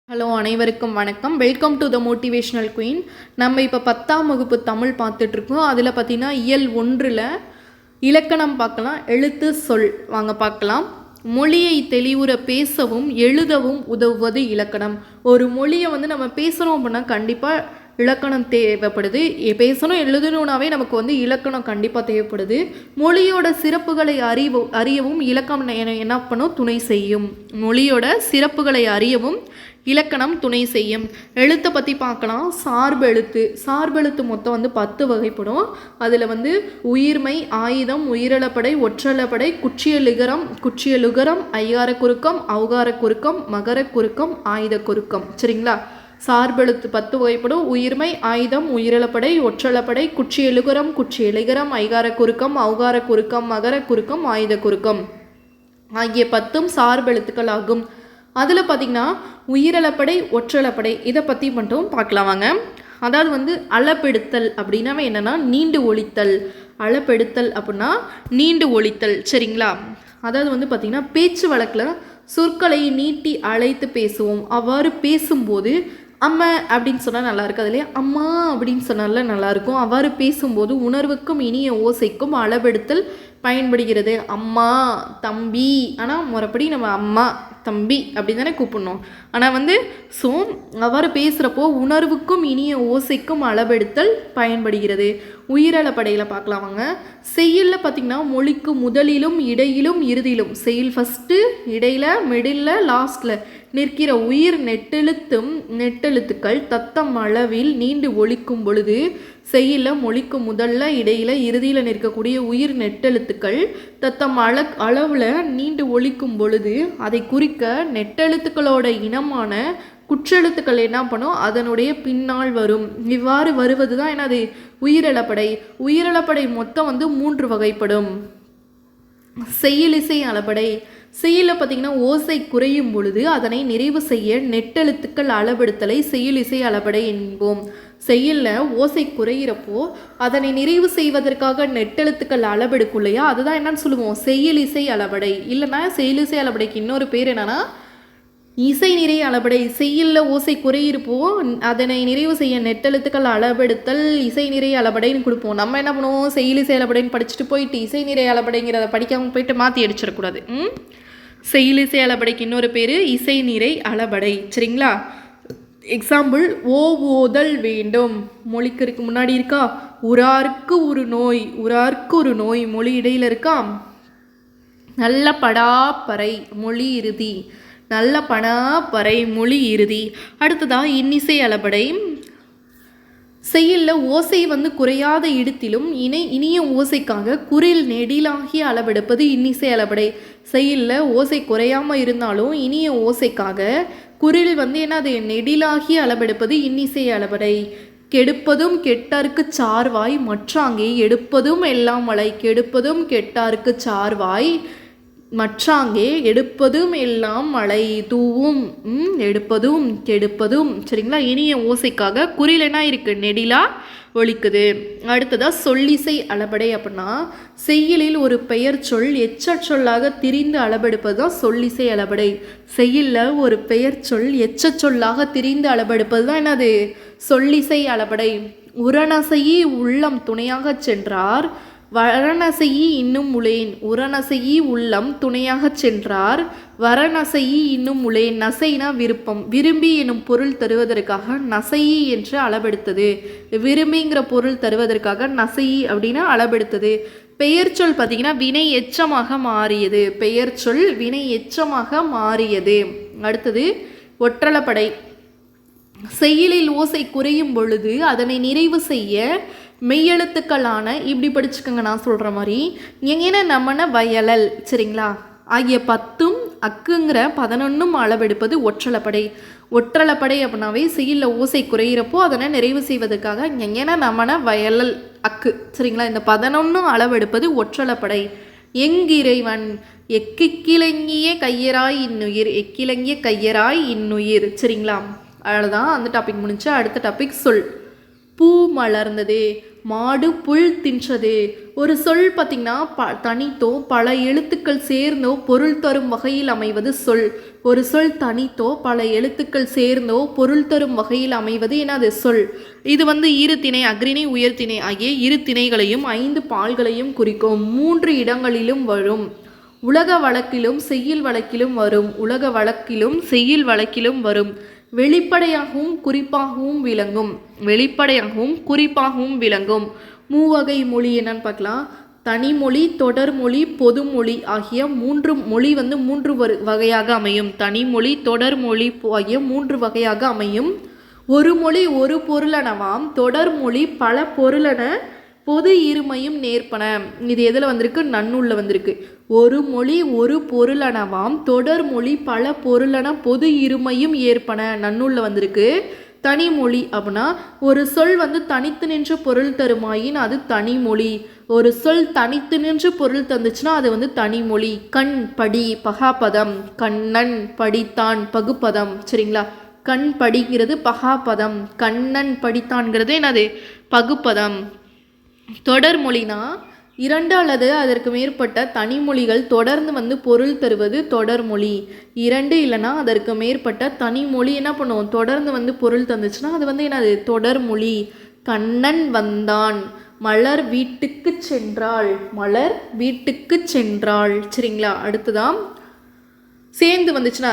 Hello, அனைவருக்கும் வணக்கம். Welcome to the motivational queen. நம்ம இப்போ 10ஆம் வகுப்பு தமிழ் பார்த்துட்ருக்கோம். அதில் பார்த்தீங்கன்னா இயல் 1ல் இலக்கணம் பார்க்கலாம், எழுத்து சொல் வாங்க பார்க்கலாம். மொழியை தெளிவுற பேசவும் எழுதவும் உதவுவது இலக்கணம். ஒரு மொழியை நம்ம பேசுகிறோம் அப்படின்னா கண்டிப்பாக இலக்கணம் தேவைப்படுது. பேசணும் எழுதணுன்னாவே நமக்கு இலக்கணம் கண்டிப்பாக தேவைப்படுது. மொழியோட சிறப்புகளை அறியவும் இலக்கணம் என்ன பண்ணும், துணை செய்யும். மொழியோட சிறப்புகளை அறியவும் இலக்கணம் துணை செய்யும். எழுத்தை பற்றி பார்க்கலாம். சார்பெழுத்து மொத்தம் 10 வகைப்படும். அதில் உயிர்மை, ஆயுதம், உயிரிழப்படை, ஒற்றளப்படை, குற்றியலுகரம், ஐகார குறுக்கம், ஔகார குறுக்கம், மகர குறுக்கம், ஆயுத குறுக்கம். சரிங்களா? சார்பெழுத்து 10 வகைப்படும். உயிர்மை, ஆயுதம், உயிரிழப்படை, ஒற்றளப்படை, குற்றியலிகரம், ஐகார குறுக்கம், ஔகார குறுக்கம், மகர குறுக்கம், ஆயுத குறுக்கம் ஆகிய 10 சார்பெழுத்துக்கள் ஆகும். அதில் பார்த்திங்கன்னா உயிரிழப்படை, ஒற்றளப்படை இதை பற்றி மட்டும் பார்க்கலாம் வாங்க. அதாவது அளப்பெடுத்தல் அப்படின்னாவே என்னென்னா நீண்டு ஒழித்தல். அளப்பெடுத்தல் அப்படின்னா நீண்டு ஒழித்தல். சரிங்களா? அதாவது பார்த்திங்கன்னா பேச்சு வழக்கில் சொற்களை நீட்டி அழைத்து பேசுவோம். அவ்வாறு பேசும்போது அம்மா அப்படின்னு சொன்னால் நல்லாயிருக்கும், அதுலேயே அம்மா அப்படின்னு சொன்னால நல்லாயிருக்கும். அவ்வாறு பேசும்போது உணர்வுக்கும் இனிய ஓசைக்கும் அளவெடுத்தல் பயன்படுகிறது. அம்மா, தம்பி, ஆனால் முறைப்படி நம்ம அம்மா தம்பி அப்படின்னு தானே கூப்பிடணும். ஆனால் ஸோ அவ்வாறு பேசுகிறப்போ உணர்வுக்கும் இனிய ஓசைக்கும் அளவெடுத்தல் பயன்படுகிறது. உயிரிழப்படையில் பார்க்கலாம் வாங்க. செய்யுளில் பார்த்திங்கன்னா மொழிக்கு முதலிலும் இடையிலும் இறுதியிலும், செய்யுள் ஃபஸ்ட்டு, இடையில், மிடில், லாஸ்ட்டில் நிற்கிற உயிர் நெட்டெழுத்துக்கள் தத்தம் அளவில் நீண்டு ஒழிக்கும் பொழுது, செய்யுளில் மொழிக்கு முதல்ல, இடையில், இறுதியில் நிற்கக்கூடிய உயிர் நெட்டெழுத்துக்கள் தத்தம் அளவில் நீண்டு ஒழிக்கும் பொழுது அதை குறிக்க நெட்டெழுத்துக்களோட இனமான குற்றெழுத்துக்கள் என்ன பண்ணும், அதனுடைய பின்னால் வரும். இவ்வாறு வருவது தான் என்னது, உயிரிழப்படை. உயிரிழப்படை மொத்தம் 3 வகைப்படும். செய்யுளிசை அளபடை. செய்யுளில் பார்த்திங்கன்னா ஓசை குறையும் பொழுது அதனை நிறைவு செய்ய நெட்டெழுத்துக்கள் அளவெடுத்தலை செய்யுளிசை அளபடை என்போம். செய்யுளில் ஓசை குறையிறப்போ அதனை நிறைவு செய்வதற்காக நெட்டெழுத்துக்கள் அளவெடுக்கும் இல்லையா, அதுதான் என்னன்னு சொல்லுவோம், செய்யுளிசை அளபடை. இல்லைன்னா செய்யுளிசை அளபடைக்கு இன்னொரு பேர் என்னன்னா இசை நிறை அளபடை. செய்யுளில் ஓசை குறையிருப்போ அதனை நிறைவு செய்ய நெட்டெழுத்துக்கள் அளவெடுத்தல் இசை நிறை அளபடைன்னு கொடுப்போம். நம்ம என்ன பண்ணுவோம், செய்யுளிசை அளபடைன்னு படிச்சுட்டு போயிட்டு இசை நிறை அளபடைங்கிறத படிக்காமல் போயிட்டு மாற்றி அடிச்சிடக்கூடாது. செய்யுளிசை அளபடைக்கு இன்னொரு பேர் இசை நிறை அளபடை. சரிங்களா? எக்ஸாம்பிள், ஓதல் வேண்டும். மொழிக்கு இருக்கு முன்னாடி இருக்கா, உரார்க்கு ஒரு நோய் மொழி இடையில் இருக்கா. நல்ல படாப்பறை மொழி இறுதி. நல்ல பணாப்பறை மொழி இறுதி. அடுத்ததாக இன்னிசை அளபடை. செய்யுளில் ஓசை குறையாத இடத்திலும் இனிய ஓசைக்காக குரில் நெடிலாகிய அளவெடுப்பது இன்னிசை அளபடை. செய்யுளில் ஓசை குறையாமல் இருந்தாலும் இனிய ஓசைக்காக குரில் என்னது நெடிலாகிய அளவெடுப்பது இன்னிசை அளபடை. கெடுப்பதும் கெட்டார்க்கு சார்வாய் மற்றாங்கே எடுப்பதும் எல்லாம் மலை. கெடுப்பதும் கெட்டார்க்கு சார்வாய் மற்றாங்கே எடுப்பதும் எல்லாம் மழை தூவும். எடுப்பதும் கெடுப்பதும். சரிங்களா? இனிய ஓசைக்காக குறில் என்ன இருக்குது, நெடிலா ஒழிக்குது. அடுத்ததாக சொல்லிசை அளபடை. அப்படின்னா செய்யுளில் ஒரு பெயர் சொல் எச்சொல்லாக திரிந்து அளபெடுப்பது தான் சொல்லிசை அளபடை. செய்யுளில் ஒரு பெயர் சொல் எச்சொல்லாக திரிந்து அளபெடுப்பது தான் என்னது, சொல்லிசை அளபடை. உரநசையி உள்ளம் துணையாக சென்றார் வரணசையி இன்னும் உளேன். உரநசையி உள்ளம் துணையாக சென்றார் வரணசையி இன்னும் உளேன். நசைனா விருப்பம், விரும்பி எனும் பொருள் தருவதற்காக நசையி என்று அளபெடுத்தது. விரும்பிங்கிற பொருள் தருவதற்காக நசையி அப்படின்னா அளபெடுத்தது. பெயர் சொல் பார்த்திங்கன்னா வினை எச்சமாக மாறியது. பெயர் சொல் வினை எச்சமாக மாறியது. அடுத்தது ஒற்றளப்படை. செய்யுளில் ஓசை குறையும் பொழுது அதனை நிறைவு செய்ய மெய்யெழுத்துக்களான, இப்படி படிச்சுக்கோங்க நான் சொல்கிற மாதிரி, எங்கன்னா நம்மன வயலல். சரிங்களா? ஆகிய 10 அக்குங்கிற 11 அளவெடுப்பது ஒற்றளப்படை. ஒற்றளப்படை அப்படின்னாவே செய்யுளில் ஓசை குறையிறப்போ அதனை நிறைவு செய்வதற்காக எங்கன்னா நம்மன வயலல் அக்கு. சரிங்களா? இந்த 11 அளவெடுப்பது ஒற்றளப்படை. எங்கிறைவன் எக்கிலங்கிய கையராய் இன்னுயிர். எக்கிலங்கிய கையராய் இன்னுயிர். சரிங்களா? அவ்வளோதான், அந்த டாபிக் முடிஞ்சு அடுத்த டாபிக் சொல். பூ மலர்ந்தது, மாடு புல் தின்றது. ஒரு சொல் பார்த்திங்கன்னா தனித்தோ பல எழுத்துக்கள் சேர்ந்தோ பொருள் தரும் வகையில் அமைவது சொல். ஒரு சொல் தனித்தோ பல எழுத்துக்கள் சேர்ந்தோ பொருள் தரும் வகையில் அமைவது என்னது சொல். இது இரு திணை, அக்ரிணை உயர்திணை ஆகிய இரு திணைகளையும் 5 பால்களையும் குறிக்கும். 3 இடங்களிலும் வரும். உலக வழக்கிலும் செய்யுள் வழக்கிலும் வரும். உலக வழக்கிலும் செய்யுள் வழக்கிலும் வரும். வெளிப்படையாகவும் குறிப்பாகவும் விளங்கும். வெளிப்படையாகவும் குறிப்பாகவும் விளங்கும். மூவகை மொழி என்னன்னு பார்க்கலாம். தனிமொழி, தொடர்மொழி, பொதுமொழி ஆகிய 3 மொழி 3 வகையாக அமையும். தனிமொழி, தொடர்மொழி ஆகிய 3 வகையாக அமையும். ஒரு மொழி ஒரு பொருளனவாம், தொடர்மொழி பல பொருளன, பொது இருமையும் நேர்ப்பன. இது எதில் வந்திருக்கு? நன்னூல்ல வந்திருக்கு. ஒரு மொழி ஒரு பொருளனவாம், தொடர்மொழி பல பொருளன, பொது இருமையும் ஏற்பன. நன்னூல்ல வந்திருக்கு. தனிமொழி அப்படின்னா ஒரு சொல் தனித்து நின்று பொருள் தருமாயின் அது தனிமொழி. ஒரு சொல் தனித்து நின்று பொருள் தந்துச்சுன்னா அது தனிமொழி. கண் படி பகாபதம், கண்ணன் படித்தான் பகுப்பதம். சரிங்களா? கண் படிங்கிறது பகாபதம், கண்ணன் படித்தான்கிறது என்னது? பகுப்பதம். தொடர்மொழினா 2 அல்லது அதற்கு மேற்பட்ட தனிமொழிகள் தொடர்ந்து பொருள் தருவது தொடர்மொழி. 2 இல்லைன்னா அதற்கு மேற்பட்ட தனிமொழி என்ன பண்ணுவோம்? தொடர்ந்து பொருள் தந்துச்சுன்னா அது என்னது? தொடர்மொழி. கண்ணன் வந்தான், மலர் வீட்டுக்கு சென்றாள், மலர் வீட்டுக்கு சென்றாள். சரிங்களா? அடுத்துதான் சேர்ந்து வந்துச்சுன்னா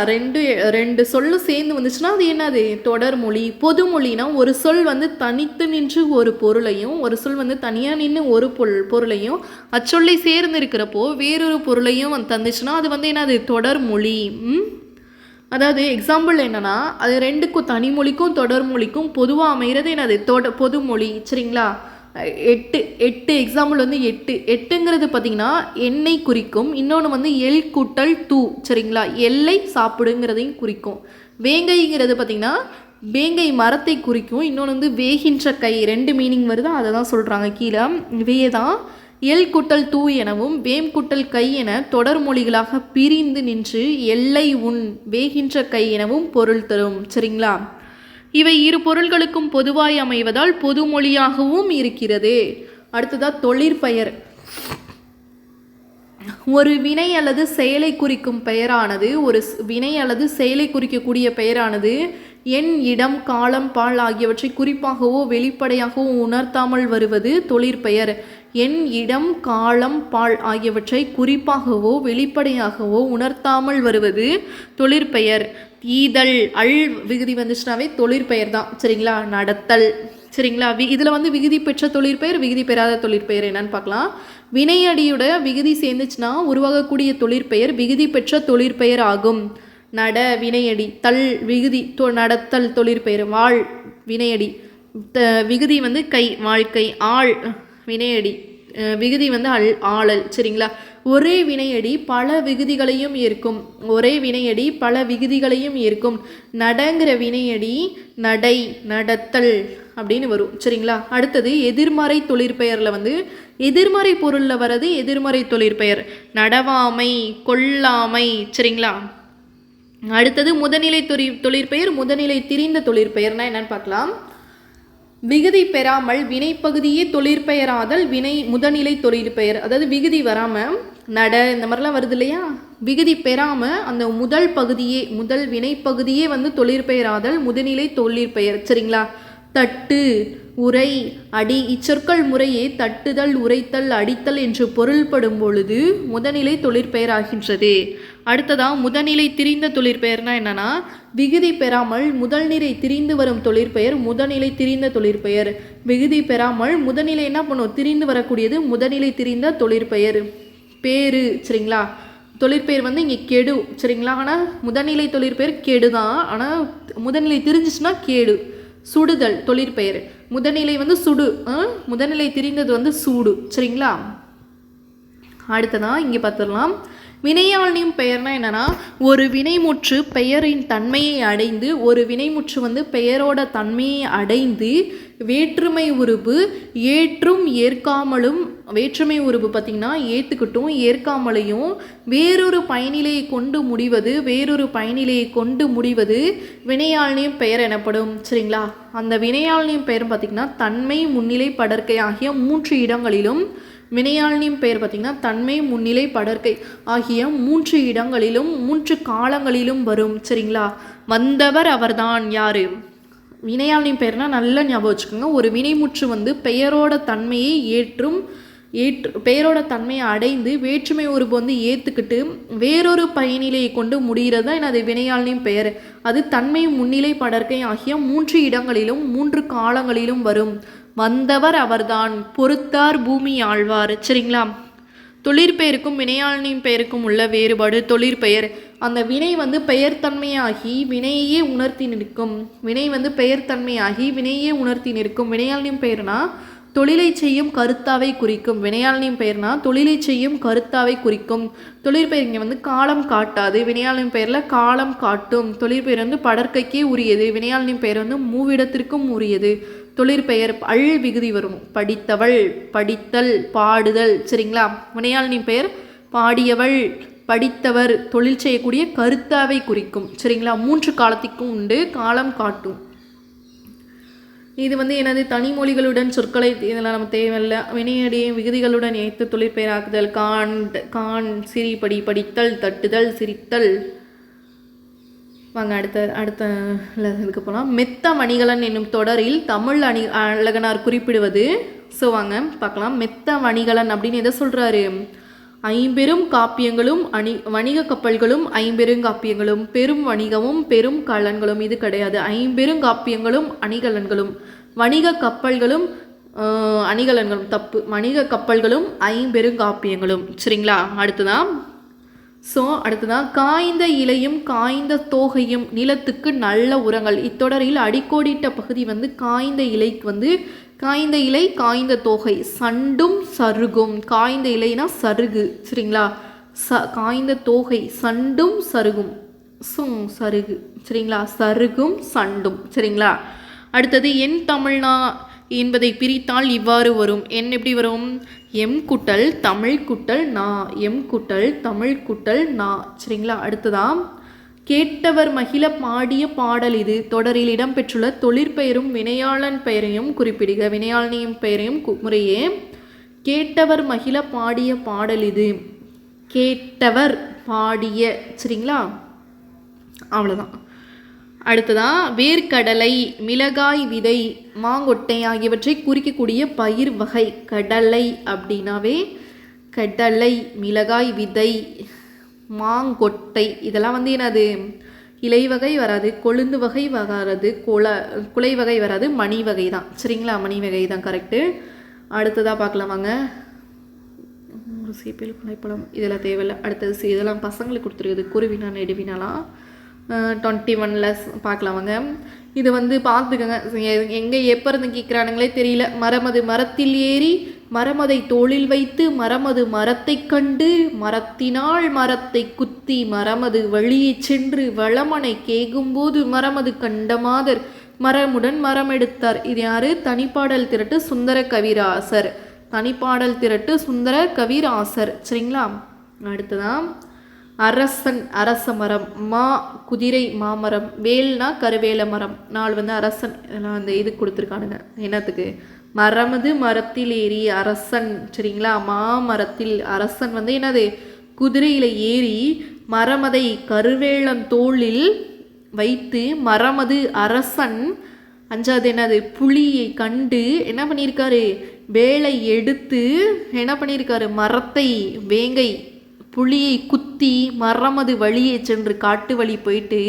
ரெண்டு சொல்லும் சேர்ந்து வந்துச்சுன்னா அது என்னது? தொடர்மொழி. பொதுமொழினா ஒரு சொல் தனித்து நின்று ஒரு பொருளையும், ஒரு சொல் தனியாக நின்று ஒரு பொருளையும், அச்சொல்லை சேர்ந்து இருக்கிறப்போ வேறொரு பொருளையும் தந்துச்சுன்னா அது என்னது? தொடர்மொழி. அதாவது எக்ஸாம்பிள் என்னன்னா, அது 2க்கும் தனிமொழிக்கும் தொடர்மொழிக்கும் பொதுவாக அமைகிறது என்னது? பொதுமொழி. சரிங்களா? 8 எக்ஸாம்பிள் 8ங்கிறது பார்த்திங்கன்னா எண்ணெய் குறிக்கும். இன்னொன்று எல் கூட்டல் தூ. சரிங்களா? எல்லை சாப்பிடுங்கிறதையும் குறிக்கும். வேங்கைங்கிறது பார்த்திங்கன்னா வேங்கை மரத்தை குறிக்கும். இன்னொன்று வேகின்ற கை. 2 மீனிங் வருது, அதை தான் சொல்கிறாங்க கீழே. இவையே தான் எல் கூட்டல் தூ எனவும் வேம் கூட்டல் கை என தொடர்மொழிகளாக பிரிந்து நின்று எல்லை உன் வேகின்ற கை எனவும் பொருள் தரும். சரிங்களா? இவை இரு பொருள்களுக்கும் பொதுவாய் அமைவதால் பொதுமொழியாகவும் இருக்கிறது. அடுத்ததா தொழிற்பெயர். ஒரு வினை அல்லது செயலை குறிக்கும் பெயரானது, ஒரு வினை அல்லது செயலை குறிக்கக்கூடிய பெயரானது எண், இடம், காலம், பால் ஆகியவற்றை குறிப்பாகவோ வெளிப்படையாகவோ உணர்த்தாமல் வருவது தொழிற்பெயர். எண், இடம், காலம், பால் ஆகியவற்றை குறிப்பாகவோ வெளிப்படையாகவோ உணர்த்தாமல் வருவது தொழிற்பெயர். ஈதல், அல் விகுதி வந்துச்சுனாவே தொழிற்பெயர் தான். சரிங்களா? நடத்தல். சரிங்களா? இதில் விகுதி பெற்ற தொழிற்பெயர், விகுதி பெறாத தொழிற்பெயர் என்னன்னு பார்க்கலாம். வினையடியோட விகுதி சேர்ந்துச்சுன்னா உருவாகக்கூடிய தொழிற்பெயர் விகுதி பெற்ற தொழிற்பெயர் ஆகும். நட வினையடி, தல் விகுதி நடத்தல் தொழிற்பெயர். வாழ் வினையடி, விகுதி கை வாழ்க்கை. ஆள் வினையடி, விகுதி ஆளல். சரிங்களா? ஒரே வினையடி பல விகுதிகளையும் ஏற்கும். ஒரே வினையடி பல விகுதிகளையும் ஏற்கும். நடங்கிற வினையடி நடை, நடத்தல் அப்படின்னு வரும். சரிங்களா? அடுத்தது எதிர்மறை தொழிற்பெயரில் எதிர்மறை பொருளில் வர்றது எதிர்மறை தொழிற்பெயர். நடவாமை, கொல்லாமை. சரிங்களா? அடுத்தது முதநிலை தொழிற்பெயர், முதநிலை திரிந்த தொழிற்பெயர்னா என்னன்னு பார்க்கலாம். விகுதி பெறாமல் வினைப்பகுதியே தொழிற்பெயராதல் வினை முதநிலை தொழிற்பெயர். அதாவது விகுதி வராமல் நட இந்த மாதிரிலாம் வருது இல்லையா? விகுதி பெறாமல் அந்த முதல் பகுதியே, முதல் வினைப்பகுதியே தொழிற்பெயராதல் முதுநிலை தொழிற்பெயர். சரிங்களா? தட்டு, உரை, அடி இச்சொற்கள் முறையே தட்டுதல், உரைத்தல், அடித்தல் என்று பொருள்படும் பொழுது முதநிலை தொழிற்பெயர் ஆகின்றது. அடுத்ததாக முதநிலை திரிந்த தொழிற்பெயர்னா என்னன்னா, விகுதி பெறாமல் முதல்நிலை திரிந்து வரும் தொழிற்பெயர் முதநிலை திரிந்த தொழிற்பெயர். விகுதி பெறாமல் முதநிலை என்ன பண்ணும்? திரிந்து வரக்கூடியது முதநிலை திரிந்த தொழிற்பெயர். பேரு. சரிங்களா? தொழிற்பெயர் இங்கே கெடு. சரிங்களா? ஆனால் முதநிலை தொழிற்பெயர் கெடு தான், ஆனால் முதநிலை திரிஞ்சிச்சுன்னா கேடு. சுடுதல் தொழிற்பெயர். முதநிலை சுடு, முதநிலை திரிந்தது சூடு. சரிங்களா? அடுத்ததான் இங்கே பார்த்துடலாம். வினையாள்னியும் பெயர்னா என்னன்னா, ஒரு வினைமுற்று பெயரின் தன்மையை அடைந்து, ஒரு வினைமுற்று வந்து பெயரோட தன்மையை அடைந்து வேற்றுமை உருபு ஏற்றும் ஏற்காமலும், வேற்றுமை உருபு பார்த்திங்கன்னா ஏற்றுக்கிட்டும் ஏற்காமலையும் வேறொரு பயனிலையை கொண்டு முடிவது, வேறொரு பயனிலையை கொண்டு முடிவது வினையாள்னியும் பெயர் எனப்படும். சரிங்களா? அந்த வினையாள்னியும் பெயர் பார்த்திங்கன்னா தன்மை முன்னிலை படர்க்கை ஆகிய 3 இடங்களிலும், வினையாள்னியும் பெயர் பார்த்திங்கன்னா தன்மை முன்னிலை படர்க்கை ஆகிய 3 இடங்களிலும் 3 காலங்களிலும் வரும். சரிங்களா? வந்தவர் அவர்தான் யாரு? வினையாள்னியும் பெயர்னா நல்லா ஞாபகம் வச்சுக்கோங்க. ஒரு வினைமுற்று வந்து பெயரோட தன்மையை பெயரோட தன்மையை அடைந்து வேற்றுமை உருபு வந்து ஏற்றுக்கிட்டு வேறொரு பயனிலையை கொண்டு முடிகிறது தான் எனது வினையாள்னியும் பெயர். அது தன்மை முன்னிலை படர்க்கை ஆகிய 3 இடங்களிலும் 3 காலங்களிலும் வரும். வந்தவர் அவர்தான், பொறுத்தார் பூமி ஆழ்வார். சரிங்களா? தொழிற்பெயருக்கும் வினையாள்னியும் பெயருக்கும் உள்ள வேறுபாடு. தொழிற்பெயர் அந்த வினை வந்து பெயர் தன்மையாகி வினையே உணர்த்தி நிற்கும். வினை வந்து பெயர் தன்மையாகி வினையே உணர்த்தி நிற்கும். வினையாள்னியும் பெயர்னா தொழிலை செய்யும் கருத்தாவை குறிக்கும். வினையாள்னியும் பெயர்னா தொழிலை செய்யும் கருத்தாவை குறிக்கும். தொழிற்பெயர் இங்கே வந்து காலம் காட்டாது. வினையாள்னியும் பெயரில் காலம் காட்டும். தொழிற்பெயர் வந்து படற்கைக்கே உரியது. வினையாள்னியும் பெயர் வந்து மூவிடத்திற்கும் உரியது. தொழிற்பெயர் அள் விகுதி வரும். படித்தவள், படித்தல், பாடுதல். சரிங்களா? வினையாள்னியும் பெயர் பாடியவள், படித்தவர், தொழில் செய்யக்கூடிய கருத்தாவை குறிக்கும். சரிங்களா? 3 காலத்திற்கும் உண்டு, காலம் காட்டும். இது வந்து எனது தனிமொழிகளுடன் சொற்களை இதெல்லாம் நம்ம தேவையில்லை. வினையடியை விகுதிகளுடன் ஏற்று தொழிற்பெயராக்குதல். கான் சிரிப்படி, படித்தல், தட்டுதல், சிரித்தல். வாங்க அடுத்த இதுக்கு போகலாம். மெத்த மணிகலன் என்னும் தொடரில் தமிழ் அழகனார் குறிப்பிடுவது. ஸோ வாங்க பார்க்கலாம். மெத்த மணிகலன் அப்படின்னு எதை சொல்கிறாரு? ஐம்பெரும் காப்பியங்களும் வணிக கப்பல்களும் ஐம்பெருங்காப்பியங்களும் பெரும் வணிகமும் பெரும் கலன்களும். இது கிடையாது. ஐம்பெருங்காப்பியங்களும் அணிகலன்களும், வணிக கப்பல்களும் அணிகலன்களும் தப்பு. வணிக கப்பல்களும் ஐம்பெருங்காப்பியங்களும். சரிங்களா? அடுத்ததான் காய்ந்த இலையும் காய்ந்த தோகையும் நிலத்துக்கு நல்ல உரங்கள். இத்தொடரில் அடிக்கோடிட்ட பகுதி வந்து காய்ந்த இலைக்கு வந்து காய்ந்த இலை காய்ந்த தோகை சண்டும் சருகும். காய்ந்த இலைனா சருகு. சரிங்களா? காய்ந்த தோகை சண்டும் சருகும். சருகு. சரிங்களா? சருகும் சண்டும். சரிங்களா? அடுத்தது என் தமிழ்னா என்பதை பிரித்தால் இவ்வாறு வரும். என் எப்படி வரும்? எம் குட்டல் தமிழ் குட்டல் நா, எம் குட்டல் தமிழ் குட்டல் நா. சரிங்களா? அடுத்ததான் கேட்டவர் மகிழ பாடிய பாடல் இது. தொடரில் இடம்பெற்றுள்ள தொழிற்பெயரும் வினையாளன் பெயரையும் குறிப்பிடுக. வினையாளனியும் பெயரையும் முறையே. கேட்டவர் மகிழ பாடிய பாடல் இது. கேட்டவர் பாடிய. சரிங்களா? அவ்வளோதான். அடுத்ததான் வேர்க்கடலை, மிளகாய் விதை, மாங்கொட்டை ஆகியவற்றை குறிக்கக்கூடிய பயிர் வகை. கடலை அப்படின்னாவே கடலை, மிளகாய் விதை, மாங்கொட்டை இதெல்லாம் வந்து என்னது? இலை வகை வராது, கொழுந்து வகை வராது, குலை வகை வராது, மணி வகை தான். சரிங்களா? மணி வகை தான் கரெக்டு. அடுத்ததாக பார்க்கலாம் வாங்க. ஒரு சீப்பில் குலைப்பழம் இதெல்லாம் தேவையில்லை. அடுத்தது இதெல்லாம் பசங்களுக்கு கொடுத்துருக்குது. குருவினா நெடுவினாலாம் 21ல் பார்க்கலாம் வாங்க. இது வந்து பார்த்துக்கோங்க. எங்கே எப்போ இருந்து கேட்குறானுங்களே தெரியல. மரமது மரத்தில் ஏறி மரமதை தோளில் வைத்து மரமது மரத்தை கண்டு மரத்தினால் மரத்தை குத்தி மரமது வழியே சென்று வளமனை கேகும்போது மரமது கண்ட மாதர் மரமுடன் மரம் எடுத்தார். இது யாரு? தனிப்பாடல் திரட்டு சுந்தர கவிராசர். தனிப்பாடல் திரட்டு சுந்தர கவிராசர். சரிங்களா? அடுத்ததான் அரசன் அரச மரம், மா குதிரை மாமரம், வேல்னா கருவேல மரம். 4 வந்து அரசன். இதெல்லாம் வந்து இது கொடுத்துருக்கானுங்க. என்னத்துக்கு? மரமது மரத்தில் ஏறி அரசன். சரிங்களா? மாமரத்தில் அரசன் வந்து என்னது? குதிரையில் ஏறி மரமதை கருவேலம் தோளில் வைத்து மரமது அரசன். 5வது என்னது? புலியை கண்டு என்ன பண்ணியிருக்காரு? வேலை எடுத்து என்ன பண்ணியிருக்காரு? மரத்தை வேங்கை புலியை குத்தி மரமது வழியே சென்று காட்டு வழி போயிட்டு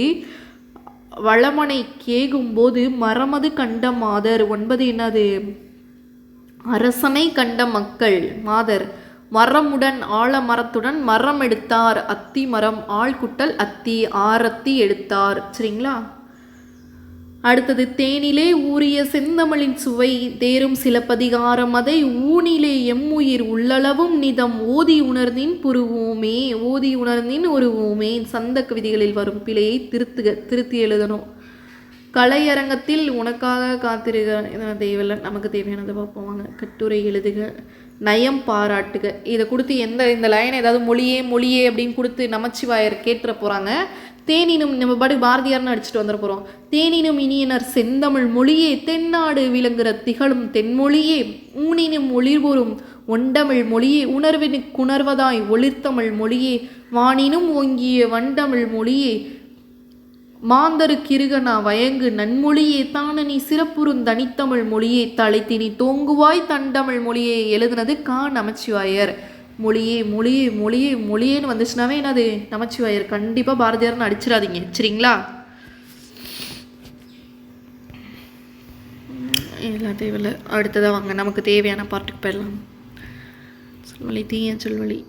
வளமனை கேகும்போது மரமது கண்ட மாதர். 9 என்னது? அரசனை கண்ட மக்கள் மாதர். மரமுடன் ஆலமரத்துடன் மரம் எடுத்தார். அத்தி மரம், ஆள் குட்டல் அத்தி, ஆரத்தி எடுத்தார். சரிங்களா? அடுத்தது தேனிலே ஊறிய செந்தமிழின் சுவை தேரும் சிலப்பதிகாரம் அதை ஊனிலே எம்முயிர் உள்ளளவும் நிதம் ஓதி உணர்ந்தின் புருவோமே. ஓதி உணர்ந்தின் உருவோமே. சந்த கவிதைகளில் வரும் பிழையை திருத்தி எழுதணும். கலையரங்கத்தில் உனக்காக காத்திருக்க தேவையில்லை, நமக்கு தேவையானதை பார்ப்போம் வாங்க. கட்டுரை எழுதுக, நயம் பாராட்டுக. இதை கொடுத்து இந்த லைன் ஏதாவது மொழியே அப்படின்னு கொடுத்து நமச்சிவாயர் கேட்டுற போகிறாங்க. தேனினும் நம்ம பாடி பாரதியார்னு அடிச்சுட்டு வந்துட போகிறோம். தேனினும் இனியனர் செந்தமிழ் மொழியே தென்னாடு விளங்குற திகழும் தென்மொழியே ஊனினும் ஒளிர்வரும் ஒண்டமிழ் மொழியே உணர்வதாய் ஒளிர்த்தமிழ் மொழியே வானினும் ஓங்கிய வண்டமிழ் மொழியே மாந்தரு கிருகனா வயங்கு நன்மொழியே தானனி சிறப்புறும் தனித்தமிழ் மொழியே தலைத்தினி தோங்குவாய் தண்டமிழ் மொழியே. எழுதுனது கா நமச்சிவாயர். மொழியேன்னு வந்துச்சுனாவே என்னது நமச்சிவாயர். கண்டிப்பாக பாரதியார்னு அடிச்சிடாதீங்க சரிங்களா. எல்லாம் தேவையில்லை. அடுத்ததாக வாங்க நமக்கு தேவையான பாட்டுக்கு போயிடலாம். சொல்வழி தீய சொல்வழி.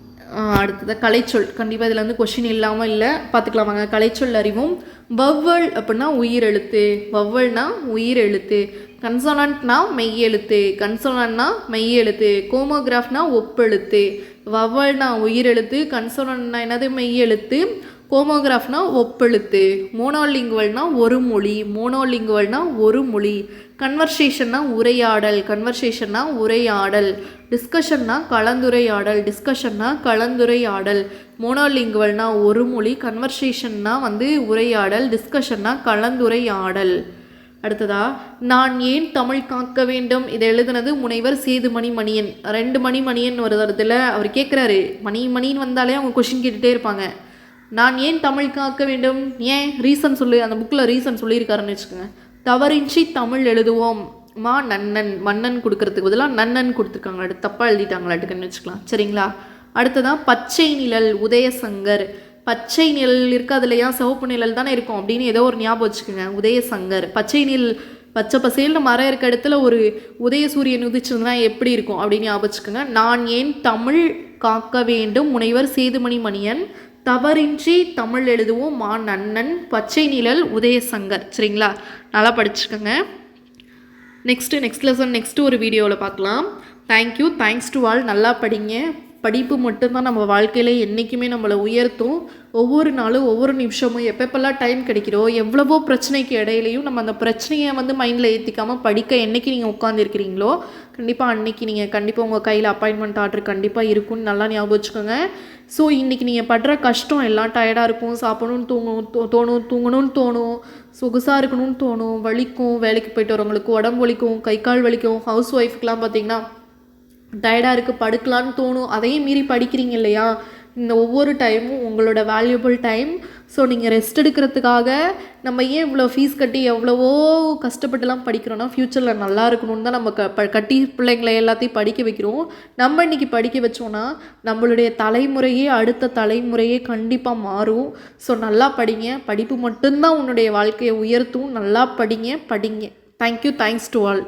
அடுத்ததாக கலைச்சொல். கண்டிப்பாக இதில் வந்து கொஷின் இல்லாமல் இல்லை, பார்த்துக்கலாம் வாங்க. கலைச்சொல் அறிவும். வவ்வல் அப்படின்னா உயிரெழுத்து. வவ்வல்னா உயிரெழுத்து. கன்சோனன்ட்னா மெய்யெழுத்து. கன்சோனன்ட்னா மெய்யெழுத்து. கோமோகிராஃப்னா ஒப்பெழுத்து. வவ்வல்னா உயிரெழுத்து. கன்சோனன்ட்னா என்னது மெய்யெழுத்து. கோமோகிராஃப்னா ஒப்பெழுத்து. மோனோலிங்குவல்னா ஒரு மொழி. மோனோலிங்குவல்னா ஒரு மொழி. கன்வர்சேஷன்னா உரையாடல். டிஸ்கஷன்னா கலந்துரையாடல். மோனோலிங்குவல்னா ஒரு மொழி. கன்வர்சேஷன்னா வந்து உரையாடல். டிஸ்கஷன்னா கலந்துரையாடல். அடுத்ததா நான் ஏன் தமிழ் காக்க வேண்டும். இதை எழுதுனது முனைவர் சேதுமணி மணியன். 2 மணிமணியன் வருதுல அவர் கேட்குறாரு. மணின்னு வந்தாலே அவங்க கொஷின் கேட்டுகிட்டே இருப்பாங்க. நான் ஏன் தமிழ் காக்க வேண்டும், ஏன் ரீசன் சொல்லு. அந்த புக்கில் ரீசன் சொல்லியிருக்காருன்னு வச்சுக்கோங்க. தவறின்றி தமிழ் எழுதுவோம். மன்னன் கொடுக்கறதுக்கு பதிலாக நன்னன் கொடுத்துருக்காங்க. அடுத்து தப்பாக எழுதிட்டாங்களாட்டுக்குன்னு வச்சுக்கலாம் சரிங்களா. அடுத்ததான் பச்சை நிழல். உதயசங்கர். பச்சை நிழல் இருக்குது, அதில் ஏன் சிவப்பு நிழல் தானே இருக்கும் அப்படின்னு ஏதோ ஒரு ஞாபகம் வச்சுக்கோங்க. உதயசங்கர். பச்சை நிழல் பச்சை பசேல்னு மரம் இருக்க இடத்துல ஒரு உதய சூரியன் உதிச்சிருந்தா எப்படி இருக்கும் அப்படின்னு ஞாபகம் வச்சுக்கோங்க. நான் ஏன் தமிழ் காக்க வேண்டும். முனைவர் சேதுமணி மணியன். தவறின்றி தமிழ் எழுதுவோம். நன்னன். பச்சை நிழல். உதயசங்கர் சரிங்களா. நல்லா படிச்சுக்கோங்க. நெக்ஸ்ட் லெசன் நெக்ஸ்ட்டு ஒரு வீடியோவில் பார்க்கலாம். தேங்க்யூ. Thanks to all. நல்லா படிங்க. படிப்பு மட்டும்தான் நம்ம வாழ்க்கையில் என்றைக்குமே நம்மளை உயர்த்தும். ஒவ்வொரு நாளும் ஒவ்வொரு நிமிஷமும் எப்பப்பெல்லாம் டைம் கிடைக்கிறோ எவ்வளவோ பிரச்சனைக்கு இடையிலையும் நம்ம அந்த பிரச்சனையை வந்து மைண்டில் ஏற்றிக்காமல் படிக்க என்றைக்கு நீங்கள் உட்காந்துருக்கிறீங்களோ கண்டிப்பாக அன்றைக்கி நீங்கள் கண்டிப்பாக உங்கள் கையில் அப்பாயின்மெண்ட் ஆர்டர் கண்டிப்பாக இருக்கும்னு நல்லா ஞாபகம் வச்சுக்கோங்க. ஸோ இன்றைக்கி நீங்கள் படுற கஷ்டம் எல்லாம் டயர்டாக இருக்கும். சாப்பிடணும்னு தூங்கணும்னு தோணும். சொகுசாக இருக்கணும்னு தோணும். வலிக்கும். வேலைக்கு போயிட்டு வரவங்களுக்கு உடம்பு வலிக்கும், கை கால் வலிக்கும். ஹவுஸ் ஒய்ஃபுக்கெலாம் பார்த்திங்கன்னா டயர்டாக இருக்குது, படுக்கலான்னு தோணும். அதையும் மீறி படிக்கிறீங்க இல்லையா. இந்த ஒவ்வொரு டைமும் உங்களோட வேல்யூபிள் டைம். ஸோ நீங்கள் ரெஸ்ட் எடுக்கிறதுக்காக நம்ம ஏன் இவ்வளோ ஃபீஸ் கட்டி எவ்வளவோ கஷ்டப்பட்டுலாம் படிக்கிறோன்னா ஃப்யூச்சரில் நல்லா இருக்கணும்னு தான் நம்ம கட்டி பிள்ளைங்களை எல்லாத்தையும் படிக்க வைக்கிறோம். நம்ம இன்றைக்கி படிக்க வச்சோன்னா நம்மளுடைய தலைமுறையே அடுத்த தலைமுறையே கண்டிப்பாக மாறும். ஸோ நல்லா படிங்க. படிப்பு மட்டும்தான் உன்னுடைய வாழ்க்கையை உயர்த்தும். நல்லா படிங்க. தேங்க்யூ. Thanks to all.